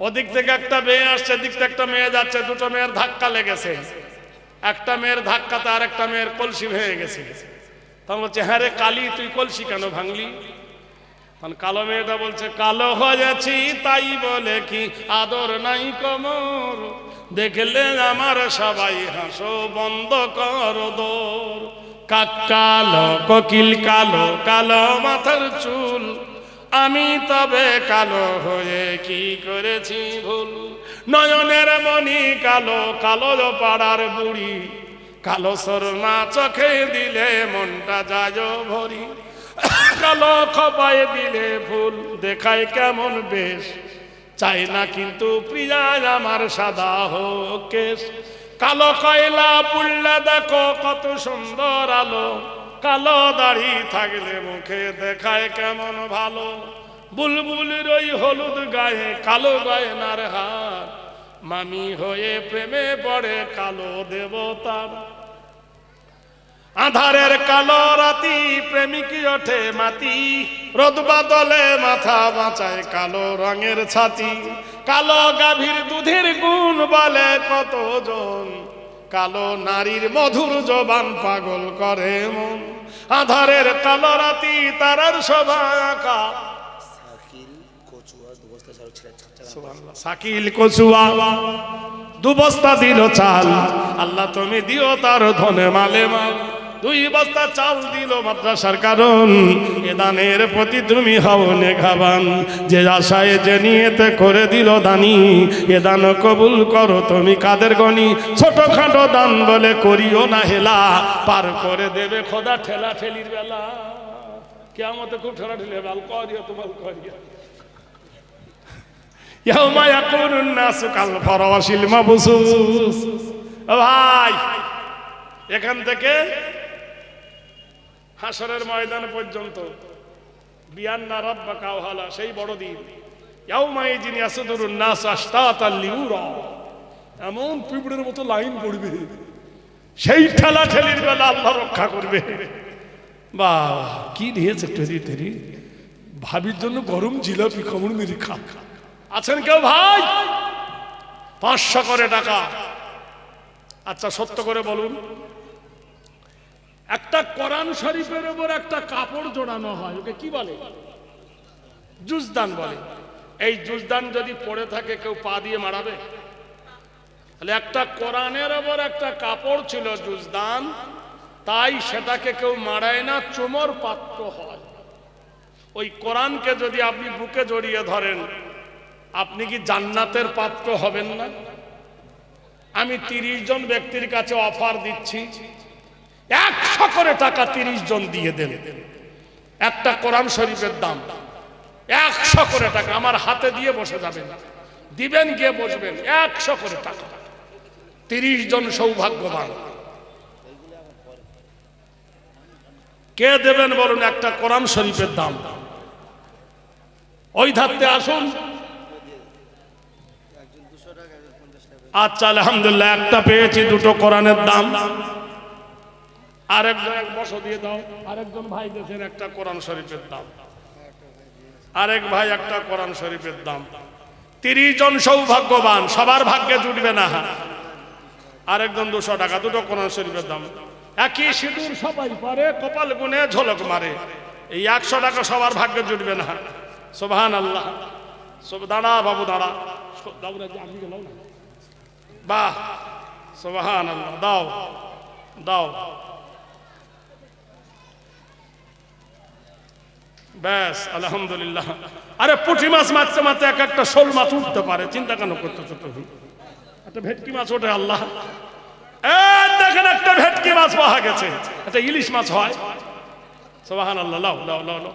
ওদিক থেকে একটা মেয়ে আসছে, দিক থেকে একটা মেয়ে যাচ্ছে, দুটো মেয়ের ধাক্কা লেগেছে। একটা মেয়ের ধাক্কাতে আর একটা মেয়ের কলসি ভেঙে গেছে। তখন বলছে, হ্যাঁ রে কালি, তুই কলসি কেন ভাঙলি? তখন কালো মেয়েটা বলছে, কালো হয়েছি তাই বলে কি আদর নাই কোমর, দেখলে আমার সবাই হাসো, বন্ধ কর দোর। কাক কালো, কোকিল কালো, কালো মাথার চুল, আমি তবে কালো হয়ে কি করেছি ভুল? নয়নের মণি কালো, কালো পাড়ার বুড়ি, কালো সরমা চোখে দিলে মনটা যায় ভরি, কালো খপায় দিলে ফুল দেখায় কেমন বেশ, চাই না কিন্তু প্রিয়া আমার সাদা হোক কেশ। কালো কয়লা পুড়লে দেখো কত সুন্দর আলো, কালো দাড়ি থাকলে মুখে দেখায় কেমন ভালো। বুলবুলির ওই হলুদ গায়ে কালো গয়নার হার, মামি হয়ে প্রেমে পড়ে কালো দেবতার। আধারের কালো রাতি প্রেমিকি ওঠে মাতি, রোদ বাদলে মাথা বাঁচায় কালো রঙের ছাতি। কালো গাভীর দুধের গুণ বলে কতজন, কালো নারীর মধুর জবান পাগল করে মন। আধারের কালো রাতি তারার শোভা আঁকা, শাকিল কচুয়া দু বস্তা দিল চাল, আল্লাহ তুমি দিও তার ধনে মালে মাল। 2 বস্তা চাল দিল মাদ্রাসার কারণ, এ দানের প্রতি তুমি হও নেঘাবান। যে আশায় যে নিয়েতে করে দিল দানি, এ দান কবুল করো তুমি কাদের গনি। ছোটখাটো দান বলে করিও না হেলা, পার করে দেবে খোদা ঠেলা ঠেলির বেলা। কিয়ামতে খুব ঠেলা ঠেলি হবে, আল করিও তোমার করিও। ইয়াউমা ইয়াকুনুন নাসু কাল ফারাশিল মাবসুস। ও ভাই, এখান থেকে হাসরের ময়দান পর্যন্ত বিয়ান্না রাব্বাকা ওয়ালা, সেই বড় দিন। ইয়াউমা ইয়াজিন ইয়াসদুরুন নাস আশতাতাল লিউরা, এমন পিঁপড়ের মতো লাইন পড়বে, সেই ঠেলা ঠেলির বেলা আল্লাহ রক্ষা করবে। বাহ, কি দিয়েছে টেরি টেরি, ভাবির জন্য গরম জিলাপি খমর মেরি খা। আছেন কেউ ভাই? 500 করে টাকা। আচ্ছা সত্য করে বলুন, একটা কোরআন শরীফের উপর একটা কাপড় জড়ানো হয়, ওকে কি বলে? জুজদান বলে। এই জুজদান যদি পড়ে থাকে কেউ পা দিয়ে মারাবে? তাহলে একটা কোরআনের উপর একটা কাপড় ছিল জুজদান, তাই সেটাকে কেউ মারায় না, চুমর পাত্র হয়। ওই কোরআনকে যদি আপনি বুকে জড়িয়ে ধরেন, আপনি কি জান্নাতের পাত্র হবেন না? আমি 30 জন ব্যক্তির কাছে অফার দিচ্ছি, 100 করে টাকা 30 জন দিয়ে দেন। একটা কোরআন শরীফের দাম 100 করে টাকা। আমার হাতে দিয়ে বসে যাবেন, দিবেন, গিয়ে বসবেন, 100 করে টাকা। 30 জন সৌভাগ্যবান। কে দেবেন বলুন একটা কোরআন শরীফের দাম? ওই ধারতে আসুন। আচ্ছা আলহামদুলিল্লাহ, একটা পেয়েছি, 2টো কোরআনের দাম। আরেকজন, এক বছর দিয়ে দাও। আরেকজন ভাই দেশের একটা কোরআন শরীফের দাম, আরেক ভাই একটা কোরআন শরীফের দাম। 30 জন সৌভাগ্যবান, সবার ভাগ্যে জুটবে না। আরেকজন 200 টাকা, 2টো কোরআন শরীফের দাম। একই সিঁদুর সবাই পারে, কপাল গুনে ঝলক মারে। এই 100 টাকা সবার ভাগ্যে জুটবে না। সুবহানাল্লাহ। দাঁড়া বাবু, দাঁড়া। বাহ, সুবহানাল্লাহ। দাও দাও, ব্যাস আলহামদুলিল্লাহ। আরে পুঁটি মাছ মারতে মারতে এক একটা শোল মাছ উঠতে পারে, চিন্তা কেন করতেছো তুমি? একটা ভেটকি মাছ ওঠে আল্লাহ। দেখেন একটা ভেটকি মাছ পাওয়া গেছে, একটা ইলিশ মাছ হয়। সুবহানাল্লাহ। লাও লাও লাও লাও।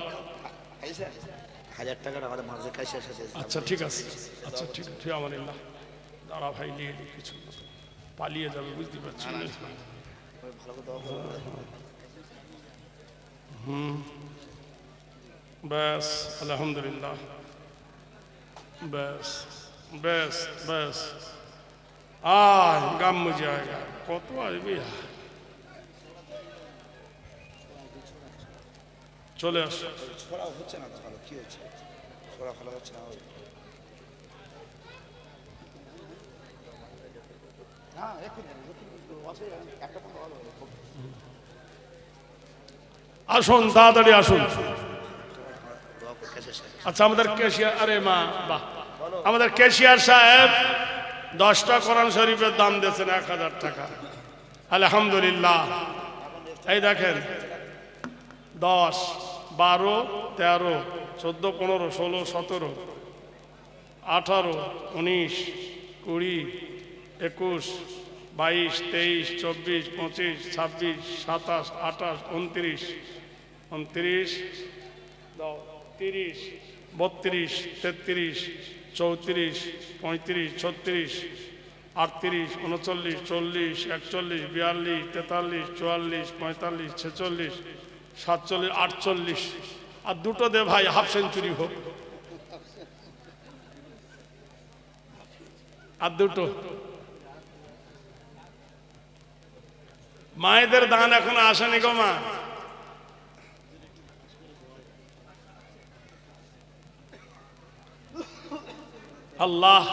1000 টাকার আমাদের মাঝে কাইসার সাথে। আচ্ছা ঠিক আছে, আচ্ছা ঠিক আছে, আমানিল্লাহ। দাঁড়া ভাই, নিয়ে কিছু পালিয়ে যাবে, বুঝতে পারছি। ব্যাস আলহামদুলিল্লাহ। ব্যাস ব্যাস ব্যাস, আয় গাম মুঝে আয়েগা। কত আসবি? চলে আসো। ছড়া হচ্ছে না, ভালো কি হচ্ছে? ছড়া ভালো হচ্ছে না। আসুন তাড়াতাড়ি আসুন। দোয়া করে ক্যাশিয়ার সাহেব। আচ্ছা আমাদের ক্যাশিয়ার, আরে মা বাহ, আমাদের ক্যাশিয়ার সাহেব 10টা কোরআন শরীফের দাম দিয়েছেন 1000 টাকা। আলহামদুলিল্লাহ। এই দেখেন 10, 12, 13, 14, 15, 16, 17, 18, 19, 20, 21, 22, 23, 24, 25, 26, 27, 28, 29, 30, 32, 33, 34, 35, 36, 38, 39, 40, 41, 42, 43, 44, 45, 46, 47, 48, আর দুটো দে ভাই, হাফ সেঞ্চুরি হোক। আর দুটো মায়েদের দান এখনো আসেনি গো মা। আল্লাহ।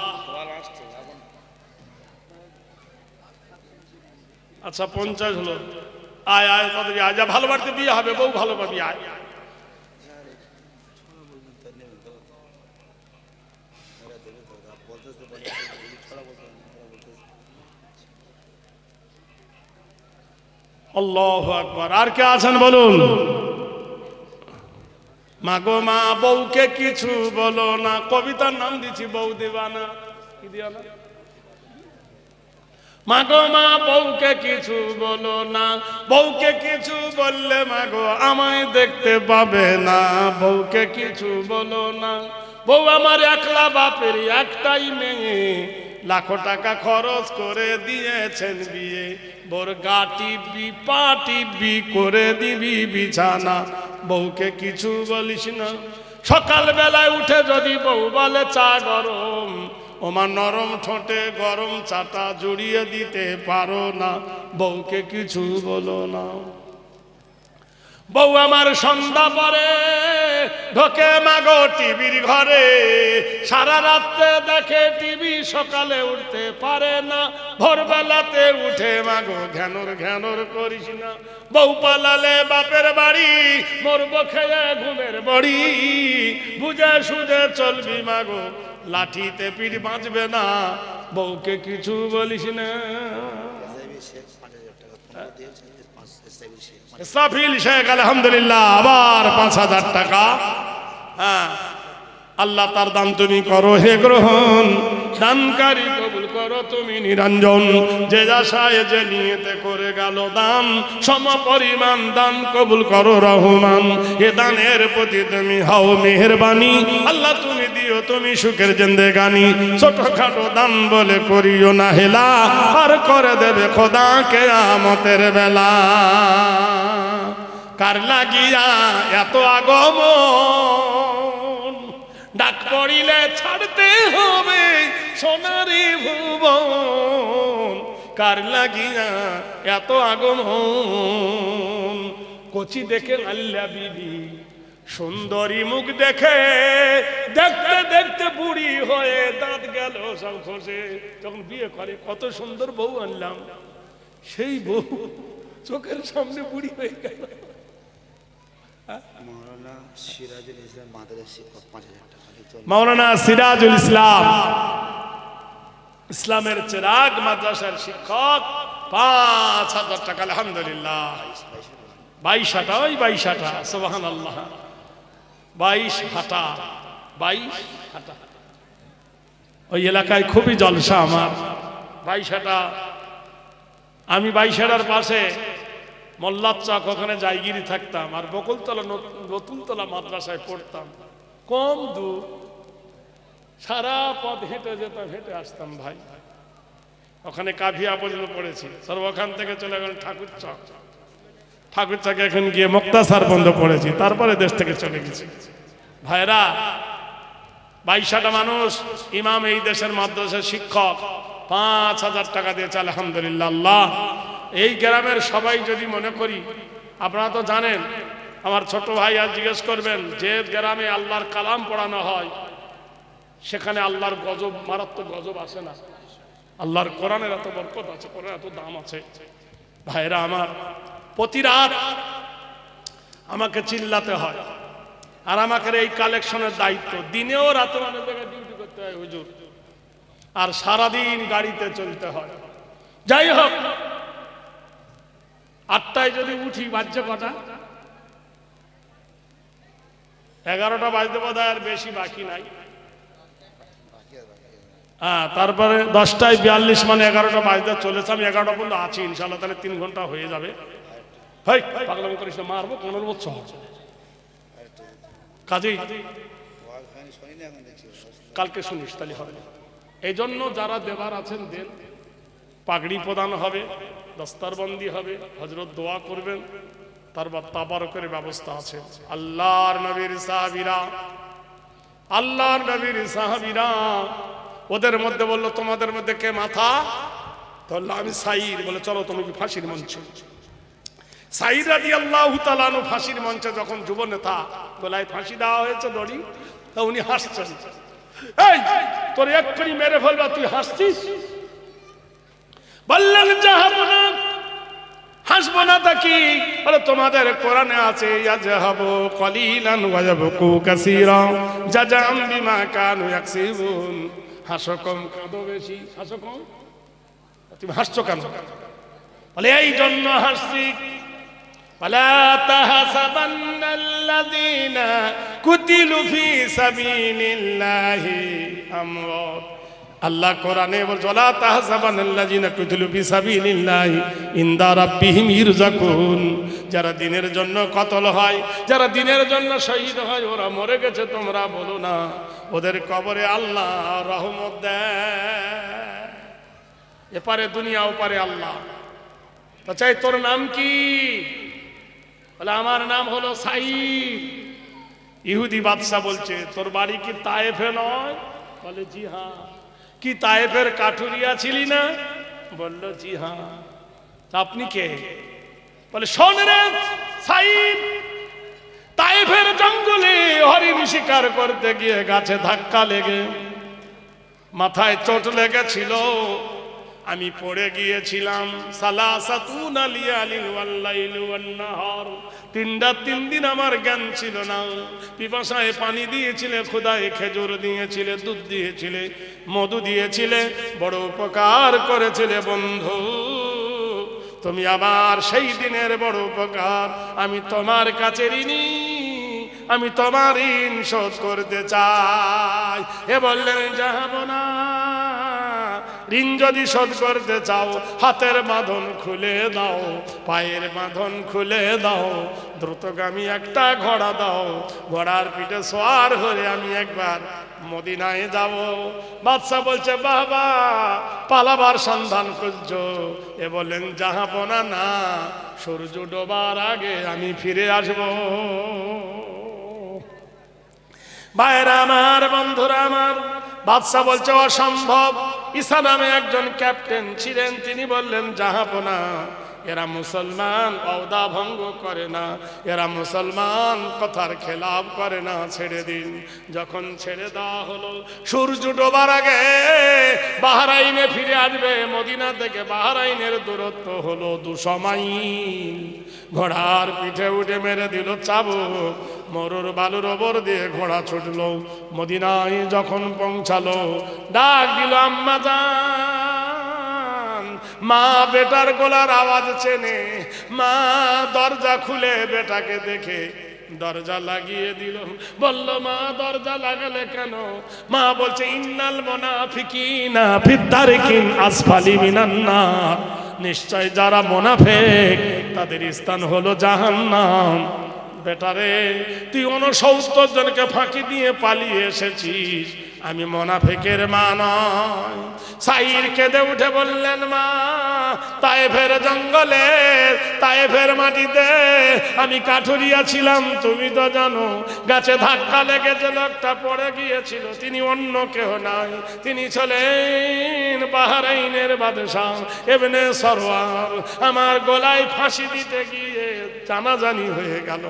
আচ্ছা 50 হলো। আয় আয় তাড়াতাড়ি আয়, যা ভালো বাড়িতে বিয়ে হবে, বউ ভালো পাবি, আয়। আল্লাহু আকবার। আর কে আছেন বলুন? মা গো মা, বউকে কিছু বলো না, কবিতার নাম দিচ্ছি বউ দিবানা। কি দিও না? মা গো মা, বউকে কিছু বলো না, বউকে কিছু বললে মা গো আমায় দেখতে পাবে না। বউকে কিছু বলো না, বউ আমার একলা বাপের একটাই মেয়ে, লাখো টাকা খরচ করে দিয়েছেন বিয়ে। বোর গা টিপবি পা টিপবি করে দিবি বিছানা, বউকে কিছু বলিস না। সকাল বেলায় উঠে যদি বউ বলে চা গরম, ওমার নরম ঠোঁটে গরম চাটা জড়িয়ে দিতে পারো না, বউকে কিছু বলো না। বউ আমার সন্ধ্যা পরে ঢোকে মাগো টিভির ঘরে, সারা রাত্রে দেখে টিভি, সকালে উঠতে পারে না। ভোরবেলাতে উঠে মাগো ঘ্যানর ঘ্যানর করিস না। বউ পালালে বাপের বাড়ি, মরব খেয়ে ঘুমের বড়ি, বুঝে সুঝে চলবি মাগো, লাঠিতে পিঠ বাঁচবে না, বউকে কিছু বলিস না। ইসরাফিল শেখ আলহামদুলিল্লাহ আবার 5000 টাকা। হ্যাঁ, আল্লাহ তার দান তুমি করো হে গ্রহণ, দানকারী কবুল করো তুমি নিরঞ্জন। যে আশায় যে নিয়েতে করে গেল দান, সম পরিমাণ দান কবুল করো রহমান। এ দানের প্রতি তুমি হও মেহেরবানি, আল্লাহ তুমি দিও তুমি সুখের জিন্দেগানি। ছোটখাটো দান বলে করিও না হেলা, আর করে দেবে খোদা কিয়ামতের বেলা। কার লাগিয়া এত আগমন, ডাক পড়িলে ছাড়তে হবে সোনারি ভুবন। কার লাগিয়া এত আগমন, কচি দেখে লাল্লা বিবি, সুন্দরী মুখ দেখে দেখতে দেখতে বুড়ি হয়ে দাঁত গেল সব খসে। যখন বিয়ে করে কত সুন্দর বউ আনলাম, সেই বউ চোখের সামনে বুড়ি হয়ে গেল। মাওলানা সিরাজুল ইসলাম মাদ্রাসা শিক্ষক 5000 টাকা। মাওলানা সিরাজুল ইসলাম, ইসলামের চেরাগ মাদ্রাসার শিক্ষক 5000 টাকা। আলহামদুলিল্লাহ। 22 হাটা, ওই 22 হাটা, সুবহানাল্লাহ। 22 হাটা, 22 হাটা। ওই এলাকায় খুবই জলসা আমার। 22 হাটা, আমি 22 হাটার পাশে মোল্লার চক, ওখানে জায়গিরি থাকতাম, আর বকুলতলা নতুনতলা মাদ্রাসায় পড়তাম। কম দূর, সারা পথ হেঁটে যেতাম, হেঁটে আসতাম ভাই। ওখানে কাভিয়া পর্যন্ত পড়েছি। সব ওখান থেকে চলে গেল ঠাকুর চক, ঠাকুর চকে এখন গিয়ে মুক্তাসার পর্যন্ত পড়েছি, তারপরে দেশ থেকে চলে গেছি। ভাইরা, 22টা মানুষ, ইমাম এই দেশের মাদ্রাসার শিক্ষক, 5000 টাকা দিয়েছে। আলহামদুলিল্লাহ। আল্লাহ, এই গ্রামের সবাই যদি মনে করি, আপনারা তো জানেন, আমার ছোট ভাই আর জিজ্ঞেস করবেন, যে গ্রামে আল্লাহর কালাম পড়ানো হয় সেখানে আল্লাহর গজব, মারাত্মক গজব আসে না? আল্লাহর কোরআনের এত বরকত আছে, কোরআনের এত দাম আছে। ভাইরা আমার, প্রতি রাত আমাকে চিল্লাতে হয়, আর আমাকে এই কালেকশনের দায়িত্ব দিনেও রাতে অনেক জায়গায় ডিউটি করতে হয় হুজুর, আর সারাদিন গাড়িতে চলতে হয়। যাই হোক, 8টায় যদি উঠি, বাজছে কটা? 11টা বাজতে বোধ হয় আর বেশি বাকি নাই। হ্যাঁ, তারপরে 10:42 মানে 11টা বাজতে চলেছে। আমি 11টা পর্যন্ত আছি ইনশাল্লাহ, তাহলে 3 ঘন্টা হয়ে যাবে। ভাই পাগলামি করিস না, মারবো 15 বছর কাজেই কালকে শুনিস, তাহলে হবে। এই জন্য যারা দেবার আছেন দেন, পাগড়ি প্রদান হবে, দস্তারবন্দি হবে, হযরত দোয়া করবেন, তারপর তাবারকের ব্যবস্থা আছে। আল্লাহর নবীর সাহাবীরা, আল্লাহর নবীর সাহাবীরা, ওদের মধ্যে বললো তোমাদের মধ্যে কে মাথা? বললো আমি সাইর। বলে চলো তুমি কি ফাঁসির মঞ্চে? সাইর রাদিয়াল্লাহু তাআলা আনহু ফাঁসির মঞ্চে যখন যুব নেতা গলায় ফাঁসি দেওয়া হয়েছে দড়ি, তা উনি হাসছেন। এই তোর এক্ষুনি মেরে ফেলবা, তুই হাসছিস? বললেন যাহাবো না। হাসবো না তা কি? বলে তোমাদের কোরআনে আছে ইয়াজহাবু কলিলান ওয়া ইয়াবকু কাসীরা জাযাম বিমা কানু ইয়াকসিবুন। হাসো কম কাঁদো বেশি। হাসো কম, তুমি হাসছো কেন? বলে এই জন্য হাসছি। ওয়ালা তাহসাবান্নাল্লাযীনা কুতিলু ফী সাবিলিল্লাহি আমওয়াত। আল্লাহ কোরআনে বলছে ওয়ালা তাহসাবান্নাল্লাযীনা কুতিলু ফী সাবিলিল্লাহি ইনদা রাব্বিহিম ইরযাকুন। যারা দিনের জন্য কতল হয়, যারা দিনের জন্য শহীদ হয়, ওরা মরে গেছে তোমরা বলো না, ওদের কবরে আল্লাহ রহমত দেয়। এপারে দুনিয়া, ওপারে আল্লাহ। তো চাই তোর নাম কি? বলে আমার নাম হলো সাইদ। ইহুদি বাদশা বলছে তোর বাড়ি কি তায়েফে নয়? বলে জি হ্যাঁ। কি তায়েফের কাঠুরিয়া ছিলি না? বলল জি হ্যাঁ। আপনি কে? বলে শোন রে সাইদ, তায়েফের জঙ্গলে হরিণ শিকার করতে গিয়ে গাছে ধাক্কা লেগে মাথায় চোট লেগেছিল, আমি পড়ে গিয়েছিলাম। সালাসাতুনা লিয়ালিন ওয়াল লাইলু ওয়ান নাহার। 3 দিন আমার জ্ঞান ছিল না। পিপাসায় পানি দিয়েছিলে, খোদায় খেজুর দিয়েছিলে, দুধ দিয়েছিলে, মধু দিয়েছিলে, বড় উপকার করেছিলে বন্ধু। তুমি আবার সেই দিনের বড় উপকার, আমি তোমার কাছে ঋণী, আমি তোমার ঋণ শোধ করতে চাই। এ বললেন যাবো না। ঋণ যদি শোধ করতে চাও, হাতের বাঁধন খুলে দাও, পায়ের বাঁধন খুলে দাও, দ্রুতগামী একটা ঘোড়া দাও, ঘোড়ার পিঠে সওয়ার হয়ে আমি একবার মদিনায় যাব। বাদশা বলছে বাবা পালাবার সন্ধান খুঁজছো? এ বললেন জাহাপনা না, সূর্য ডোবার আগে আমি ফিরে আসব। ভাইরা আমার, বন্ধুরা আমার, বাদশা বলছে অসম্ভব। ঈসা নামে একজন ক্যাপ্টেন ছিলেন, তিনি বললেন জাহাপনা এরা মুসলমান ওয়াদা ভঙ্গ করে না, এরা মুসলমান কথার খেলাপ করে না, ছেড়ে দিন। যখন ছেড়ে দেওয়া হলো, সূর্য ডোবার আগে বাহরাইনে ফিরে আসবে। মদিনা থেকে বাহরাইনের দূরত্ব হলো 200 মাইল। ঘোড়ার পিঠে উঠে মেরে দিল চাবুক, মরুর বালুর ওপর দিয়ে ঘোড়া ছুটলো। মদিনায় যখন পৌঁছালো, ডাক দিল আম্মা জান। মা বেটার গলার আওয়াজ চেনে, মা দরজা খুলে বেটাকে দেখে দরজা লাগিয়ে দিল। বলল মা দরজা লাগালে কেন? মা বলছে ইন্নাল মুনাফিকিনা ফিদ-দারকিল আসফালি মিনান নার। নিশ্চয় যারা মুনাফিক তাদের স্থান হলো জাহান্নাম। বেটারে তুই 69 জনকে ফাঁকি দিয়ে পালিয়ে এসেছিস, আমি মুনাফিকের মা নয়। সাইর কেঁদে উঠে বললেন মা তায়েফের জঙ্গলে, তায়েফের মাটিতে আমি কাঠুরিয়া ছিলাম, তুমি তো জানো। গাছে ধাক্কা লেগেছে, লোকটা পড়ে গিয়েছিল, তিনি অন্য কেউ নাই, তিনি ছিলেন বাহরাইনের বাদশা ইবনে সরওয়ার। আমার গলায় ফাঁসি দিতে গিয়ে জানাজানি হয়ে গেল।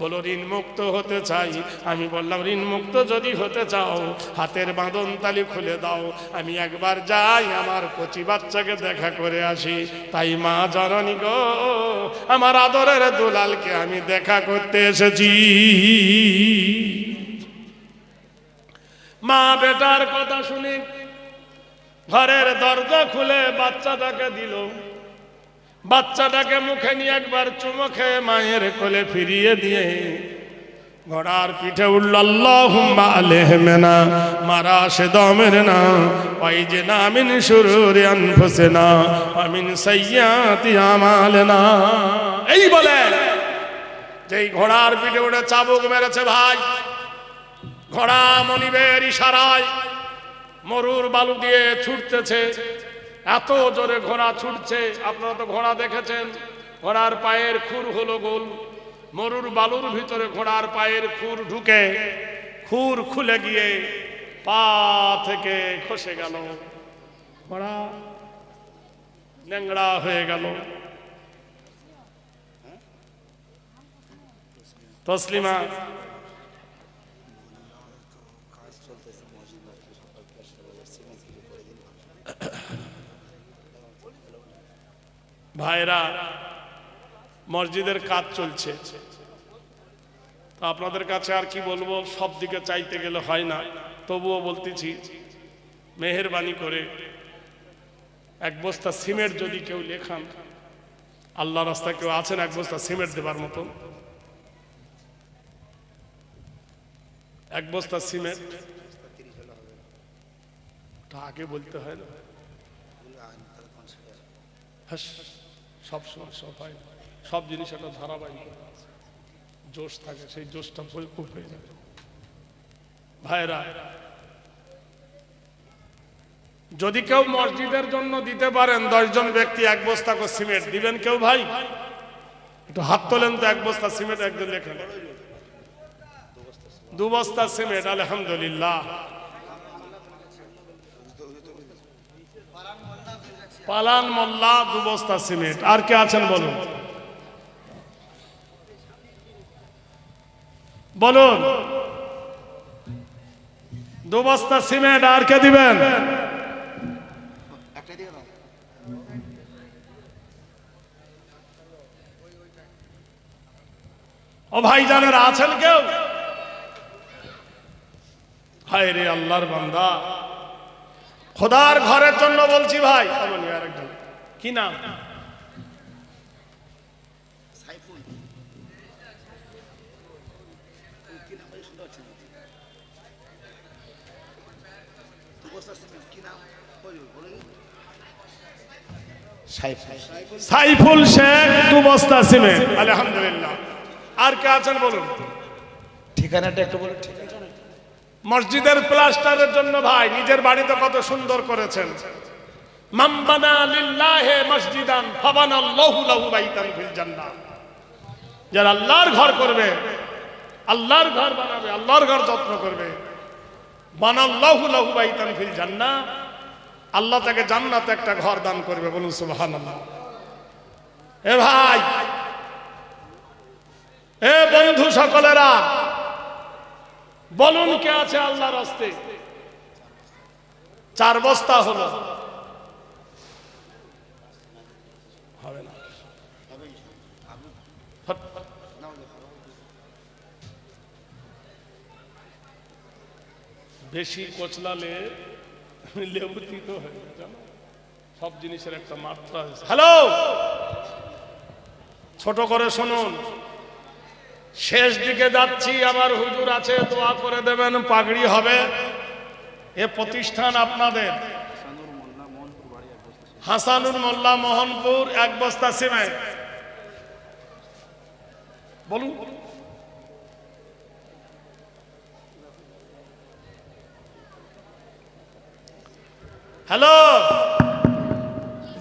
বলো ঋণ মুক্ত হতে চাই। আমি বললাম ঋণ মুক্ত যদি হতে চাও হাতের বাঁধন তালি খুলে দাও, আমি একবার যাই আমার কচি বাচ্চাকে দেখা করে আসি। তাই মা জননী গো, আমার আদরের দুলালকে আমি দেখা করতে এসেছি। মা বেটার কথা শুনে ঘরের দরজা খুলে বাচ্চাটাকে দিল। বাচ্চাটাকে মুখে নিয়ে একবার চুমো খেয়ে মায়ের কোলে ফিরিয়ে দিয়ে ঘোড়ার পিঠে উঠল আল্লাহুম্মা আলাইহিনা মারা শিদামিনা ওয়াইজনা মিন শুরুরি আনফুসিনা ওয়া মিন সাইয়্যাতি আমালিনা। এই বলে যেই ঘোড়ার পিঠে উঠে চাবুক মেরেছে ভাই, ঘোড়া মনিবের ইশারায় মরুর বালু দিয়ে ছুটতেছে। এত জোরে ঘোড়া ছুটছে, আপনারা তো ঘোড়া দেখেছেন, ঘোড়ার পায়ের খুর হলো গোল। মরুর বালুর ভিতরে ঘোড়ার পায়ের খুর ঢুকে খুর খুলে গিয়ে পা থেকে খসে গেল, ঘোড়া ন্যাংড়া হয়ে গেল। তসলিমা ভাইরা, মসজিদের কাজ চলছে, তো আপনাদের কাছে আর কি বলবো, সব দিকে চাইতে গেলে হয় না, তবুও বলতেছি মেহেরবানি করে এক বস্তা সিমেন্ট যদি কেউ লেখান, আল্লাহ রাস্তায় কেউ আছেন এক বস্তা সিমেন্ট দেবার মতো? এক বস্তা সিমেন্ট আগে বলতে হয় না, সব সময় সব হয় না, সব জিনিস একটা ধারাবাহিক জোশ থাকে, সেই জোশটা খুব হয়ে যাবে। ভাইরা, যদি কেউ মসজিদের জন্য দিতে পারেন 10 জন ব্যক্তি এক বস্তা করে সিমেন্ট দিবেন কেউ? ভাই একটু হাত তোলেন তো, এক বস্তা সিমেন্ট একজন লেখেন। 2 বস্তা সিমেন্ট, আলহামদুলিল্লাহ। পালান মোল্লা 2 বস্তা সিমেন্ট। আর কে আছেন বলুন, বলুন 2 বস্তা সিমেন্ট। আর কে দিবেন? ও ভাই জানেরা আছেন কেউ? হায় রে আল্লাহর বান্দা, খোদার ঘরের জন্য বলছি ভাই। কি নাম? সাইফুল শেখ 2 বস্তা সিমেন্ট, আলহামদুলিল্লাহ। আর কে আছেন বলুন? ঠিকানাটা একটু বলুন। মসজিদের প্লাস্টারের জন্য ভাই, নিজের বাড়িতে কত সুন্দর করেছেন। মান বানা লিল্লাহি মসজিদান ফাবানাল্লাহু লাহু বাইতান ফিল জান্নাহ। যারা আল্লাহর ঘর করবে, আল্লাহর ঘর বানাবে, আল্লাহর ঘর যত্ন করবে, বানাল্লাহু লাহু বাইতান ফিল জান্নাহ, আল্লাহ তাকে জান্নাতে একটা ঘর দান করবে। বলুন সুবহানাল্লাহ। এ ভাই, এ বন্ধু সকলেরা, বলুন কে আছে আল্লাহর রাস্তে? 4 বস্তা হলো, হবে না? বেশি কোচলালে লেবু তিতো হয়ে যায়, সব জিনিসের একটা মাত্রা আছে। হ্যালো, ছোট করে শুনুন, শেষ দিকে যাচ্ছি, আবার হুজুর আছে, দোয়া করে দেবেন, পাগড়ি হবে। এ প্রতিষ্ঠান আপনাদের। হাসানুর মোল্লা মোহনপুর 1 বস্তা সিমেন্ট। বলুন। হ্যালো,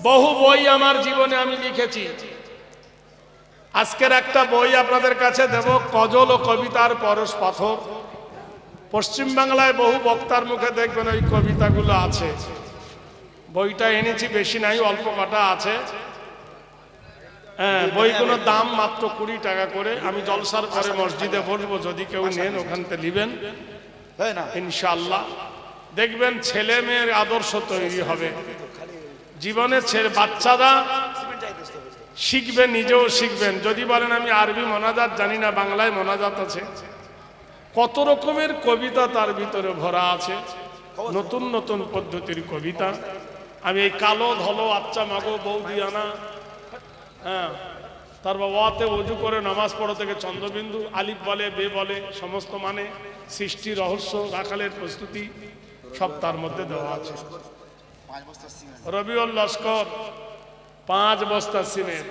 বহু বই আমার জীবনে আমি লিখেছি। আজকের একটা বই আপনাদের কাছে দেব, গজল ও কবিতার পরশ পাথর। পশ্চিম বাংলায় বহু বক্তার মুখে দেখবেন ওই কবিতাগুলো আছে। বইটা এনেছি, বেশি নাই, অল্প কটা আছে। হ্যাঁ, বইগুলোর দাম মাত্র 20 টাকা করে। আমি জলসার পরে মসজিদে বলবো, যদি কেউ নেন ওখান থেকে নেবেন হয় না ইনশাআল্লাহ। দেখবেন ছেলে মেয়ের আদর্শ তৈরি হবে জীবনে। বাচ্চারা শিখবে, নিজেও শিখবেন। যদি বলেন আমি আরবি মোনাজাত জানি না, বাংলায় মোনাজাত আছে, কত রকমের কবিতা তার ভিতরে ভরা আছে, নতুন নতুন পদ্ধতির কবিতা। আমি এই কালো ধলো আচ্চা মাগো বৌদি আনা, হ্যাঁ, তারপর ওয়াতে ওযু করে নামাজ পড়ো থেকে চন্দ্রবিন্দু, আলিফ বলে বে বলে, সমস্ত মানে সৃষ্টি রহস্য, রাখালের প্রস্তুতি সব তার মধ্যে দেওয়া আছে। রবিউল লস্কর 5 বস্তা সিমেন্ট,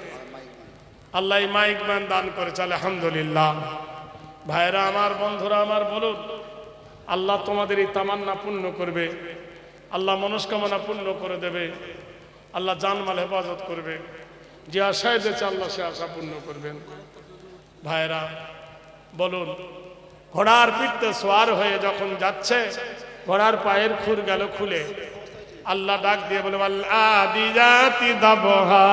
আল্লাহ মাইক ম্যান দান করেছে, আলহামদুলিল্লাহ। ভাইরা আমার, বন্ধুরা আমার, বলুন আল্লাহ তোমাদের এই তামান্না পূর্ণ করবে, আল্লাহ মনস্কামনা পূর্ণ করে দেবে, আল্লাহ জানমাল হেফাজত করবে। যে আশায় দিয়েছে আল্লাহ সে আশা পূর্ণ করবেন। ভাইরা বলুন, ঘোড়ার পিঠতে সোয়ার হয়ে যখন যাচ্ছে, ঘোড়ার পায়ের খুর গেল খুলে, আল্লাহ ডাক দিয়ে বলে আদিজাতি দাবহা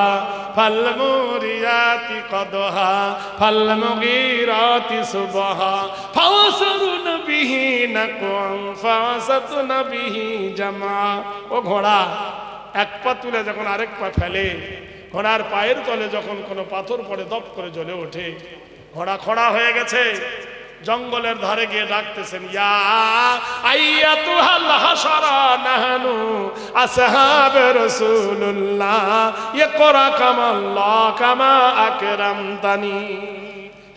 ফাল মুরিয়াতি কদহা ফাল মুগীরাতি সুবহা ফাওয়াসরুন বিহি নাকুম ফাওয়াসাতুন বিহি জামা। ও ঘোড়া এক পা তুলে যখন আরেক পা ফেলে, ঘোড়ার পায়ের তলে যখন কোনো পাথর পড়ে দপ করে জ্বলে ওঠে, ঘোড়া খড়া হয়ে গেছে, জঙ্গলের ধারে গিয়ে ডাকতেছেন, ইয়া আইয়াতুহাল হাশারা নাহনু আসহাবে রাসূলুল্লাহ ইকরা কামাল্লাহ কামা আকরামতানি।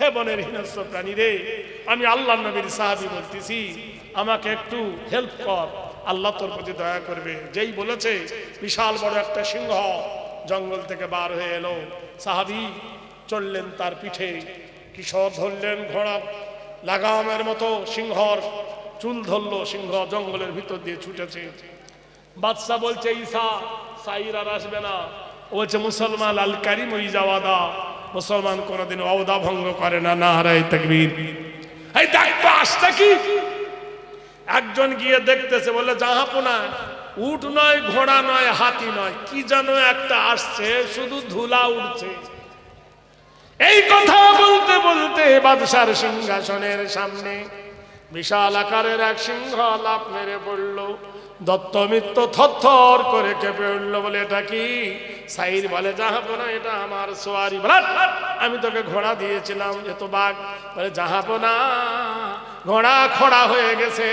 হে বনের হিংস্র প্রাণী রে, আমি আল্লাহর নবীর সাহাবী বলতেছি, আমাকে একটু হেল্প কর, আল্লাহ তোর প্রতি দয়া করবে। যেই বলেছে, বিশাল বড় একটা সিংহ জঙ্গল থেকে বার হয়ে এলো। সাহাবী চললেন তার পিঠে, কিশোর ধরলেন ঘোড়া লাগামের মতো, সিংহর চুল ধরলো, সিংহ জঙ্গলের ভিতর দিয়ে ছুটেছে। বাদশা বলছে, ঈসা সাইর আর আসবে না। ও বলছে, মুসলমান আল কারিম ইজাওয়াদা, মুসলমান কোনোদিন ওয়াদা ভঙ্গ করে না, নারায়ে তাকবীর। এই দেখতো আসছে কি? একজন গিয়ে দেখতেছে, বলে জাহাপনা, উট নয়, ঘোড়া নয়, হাতি নয়, কি যেন একটা আসছে, শুধু ধুলা উঠছে। এই কথা বলতে বলতে বাদশার সিংহাসনের সামনে বিশাল আকারের এক সিংহ লাফ মেরে পড়ল। দত্তমিত্র থরথর করে কেঁপে উঠল, বলে এটা কি? সাইর বলে, জাহাপনা, এটা আমার সোয়ারি। আমি তোকে ঘোড়া দিয়েছিলাম, এ তো বাঘ। বলে, জাহাপনা, ঘোড়া খড়া হয়ে গেছে,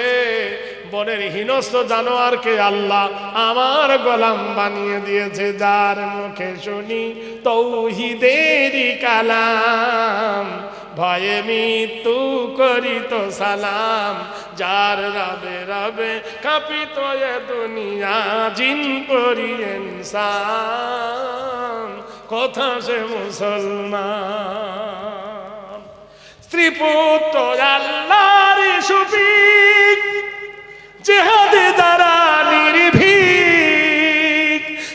বনের হিংস্র জানোয়ারকে আল্লাহ আমার গোলাম বানিয়ে দিয়েছে, যার মুখে শুনি তৌহিদেরই কালাম, ভয়ে মৃত্যু করিত সালাম, যার রবে রবে কাঁপিত এ দুনিয়া, জিন পরি ইনসান, কথা সে মুসলমান। স্ত্রী পুত্র আল্লাহর শফিক, জিহাদে যারা নির্ভীক,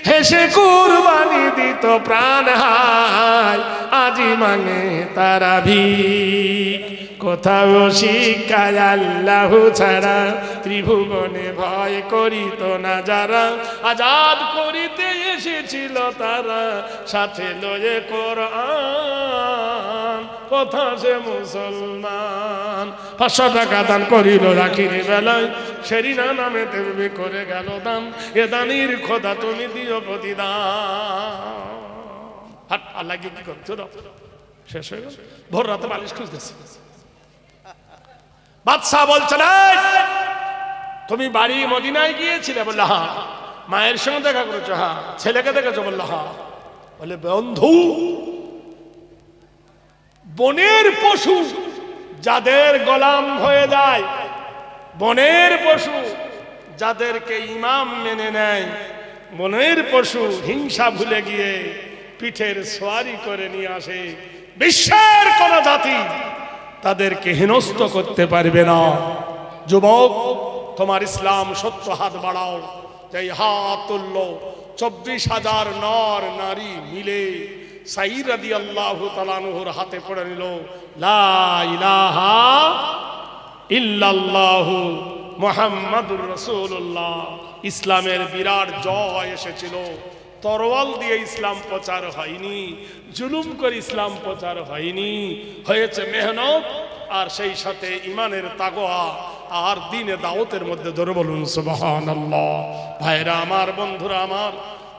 হেসে কুরবানি দিত প্রাণ হায়, আজি মাঙে তারা ভিক। কোথাও শিক্ষায় আল্লাহ ছাড়া, ত্রিভুবনে ভয় করিত না যারা, আজাদ করিতে এসেছিল তারা, সাথে লয়ে কোরআন, কথা সে মুসলমান। 500 টাকা দান করিল রাখির বেলায়, সেরিনা নামে দেবে করে গেল দান, এ দানির খোদা তুমি দিও প্রতিদান। হাট আল্লাহ কি করছো? শেষ হয়ে গেল, ভোর রাতে বালিশ খুঁজতেছে। বাদশাহ বলছে, তুমি বাড়ি মদিনায় গিয়েছিলে? বললো হ্যাঁ। মায়ের সঙ্গে দেখা করেছো? হ্যাঁ। ছেলেকে দেখেছো? বললো হ্যাঁ। বলে, বন্ধু, বনের পশু যাদের গোলাম হয়ে যায়, বনের পশু যাদেরকে ইমাম মেনে নেয়, বনের পশু হিংসা ভুলে গিয়ে পিঠের সোয়ারি করে নিয়ে আসে, বিশ্বের কোন জাতি তাদেরকে হেনস্থ করতে পারবে না। যুবক, তোমার ইসলাম সত্য হাত বাড়াও। এই হাত তুলল 24,000 নর নারী মিলে সাইর রাদিয়াল্লাহু তাআলা আনহুর হাতে পড়ে নিল, লা ইলাহা ইল্লাল্লাহু মুহাম্মাদুর রাসূলুল্লাহ। ইসলামের বিরাট জয় এসেছিল। তরোয়াল দিয়ে ইসলাম প্রচার হয়নি, জুলুম করে ইসলাম প্রচার হয়নি, হয়েছে মেহনত আর সেই সাথে ইমানের তাকওয়া আর দ্বীনে দাওয়াতের মধ্যে ধরে বলুন সুবহানাল্লাহ। ভাইরা আমার, বন্ধুরা আমার,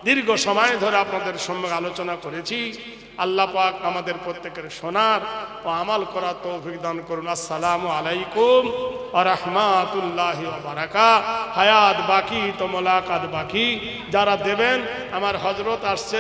দীর্ঘ সময় ধরে আপনাদের সঙ্গে আলোচনা করেছি। আল্লাহ পাক আমাদের প্রত্যেকের শোনার ও আমাল করার তৌফিক দান করুন। আসসালামু আলাইকুম ওয়া রাহমাতুল্লাহি ওয়া বারাকাতুহু। হায়াত বাকি তো মোলাকাত বাকি। যারা দেবেন, আমার হযরত আসছে